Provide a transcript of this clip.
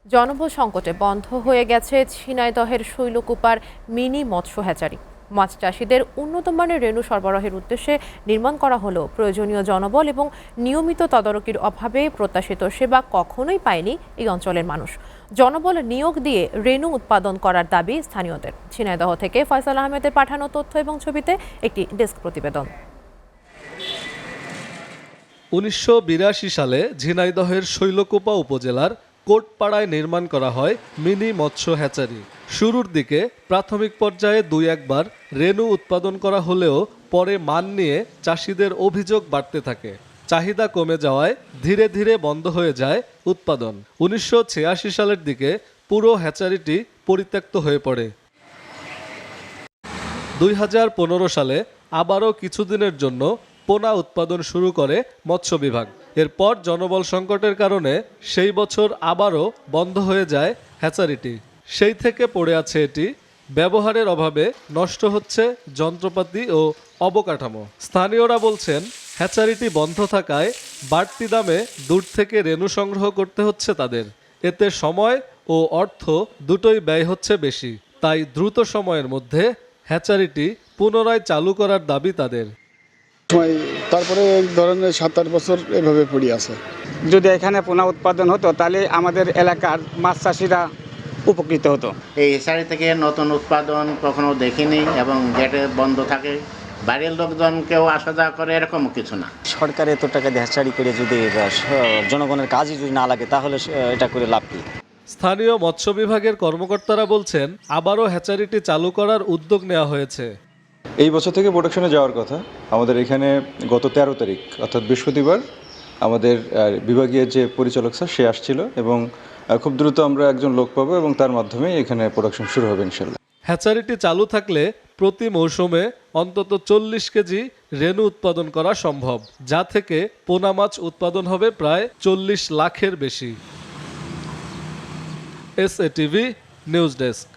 জনবল সংকটে বন্ধ হয়ে গেছে ঝিনাইদহের শৈলকুপার মিনি মৎস্য হ্যাচারি। মাছ চাষিদের উন্নত মানের রেণু সরবরাহের উদ্দেশ্যে নির্মাণ করা হলেও প্রয়োজনীয় জনবল এবং নিয়মিত তদারকির অভাবে প্রত্যাশিত সেবা কখনোই পায়নি এই অঞ্চলের মানুষ। জনবল নিয়োগ দিয়ে রেণু উৎপাদন করার দাবি স্থানীয়দের। ঝিনাইদহ থেকে ফয়সাল আহমেদের পাঠানো তথ্য এবং ছবিতে একটি ডেস্ক প্রতিবেদন। ১৯৮২ সালে ঝিনাইদহের শৈলকুপা উপজেলার কোটপাড়ায় নির্মাণ করা হয় মিনি মৎস্য হ্যাচারি। শুরুর দিকে প্রাথমিক পর্যায়ে ২-১ বার রেণু উৎপাদন করা হলেও পরে মান নিয়ে চাষিদের অভিযোগ বাড়তে থাকে। চাহিদা কমে যাওয়ায় ধীরে ধীরে বন্ধ হয়ে যায় উৎপাদন। ১৯৮৬ সালের দিকে পুরো হ্যাচারিটি পরিত্যক্ত হয়ে পড়ে। ২০১৫ সালে আবারও কিছুদিনের জন্য পোনা উৎপাদন শুরু করে মৎস্য বিভাগ। এরপর জনবল সংকটের কারণে সেই বছর আবারও বন্ধ হয়ে যায় হ্যাচারিটি। সেই থেকে পড়ে আছে এটি। ব্যবহারের অভাবে নষ্ট হচ্ছে যন্ত্রপাতি ও অবকাঠামো। স্থানীয়রা বলছেন, হ্যাচারিটি বন্ধ থাকায় বাড়তি দামে দূর থেকে রেণু সংগ্রহ করতে হচ্ছে তাদের। এতে সময় ও অর্থ দুটোই ব্যয় হচ্ছে বেশি। তাই দ্রুত সময়ের মধ্যে হ্যাচারিটি পুনরায় চালু করার দাবি তাদের। তারপরে এই ধরনের ৭-৮ বছর এভাবে পড়ে আছে। যদি এখানে পোনা উৎপাদন হতো তাহলে আমাদের এলাকার মাছ চাষিরা উপকৃত হতো। এই হ্যাচারি থেকে নতুন উৎপাদন কখনো দেখিনি এবং গেটে বন্ধ থাকে, বাইরের লোকজনকেও আসা যাওয়া করে, এরকম কিছু না। সরকার এত টাকা দিয়ে হ্যাচারি করে যদি জনগণের কাজই যদি না লাগে তাহলে এটা করে লাভ কি? স্থানীয় মৎস্য বিভাগের কর্মকর্তারা বলছেন, আবারও হ্যাচারিটি চালু করার উদ্যোগ নেওয়া হয়েছে। এই বছর থেকে প্রোডাকশনে যাওয়ার কথা। আমাদের এখানে গত 13 তারিখ অর্থাৎ বৃহস্পতিবার আমাদের বিভাগীয় যে পরিচালক স্যার সে আসছিল এবং খুব দ্রুত আমরা একজন লোক পাবো এবং তার মাধ্যমে এখানে প্রোডাকশন শুরু হবে ইনশাল্লাহ। হ্যাচারিটি চালু থাকলে প্রতি মৌসুমে অন্তত 40 কেজি রেণু উৎপাদন করা সম্ভব, যা থেকে পোনা মাছ উৎপাদন হবে প্রায় 40 লাখের বেশি। SATV news desk.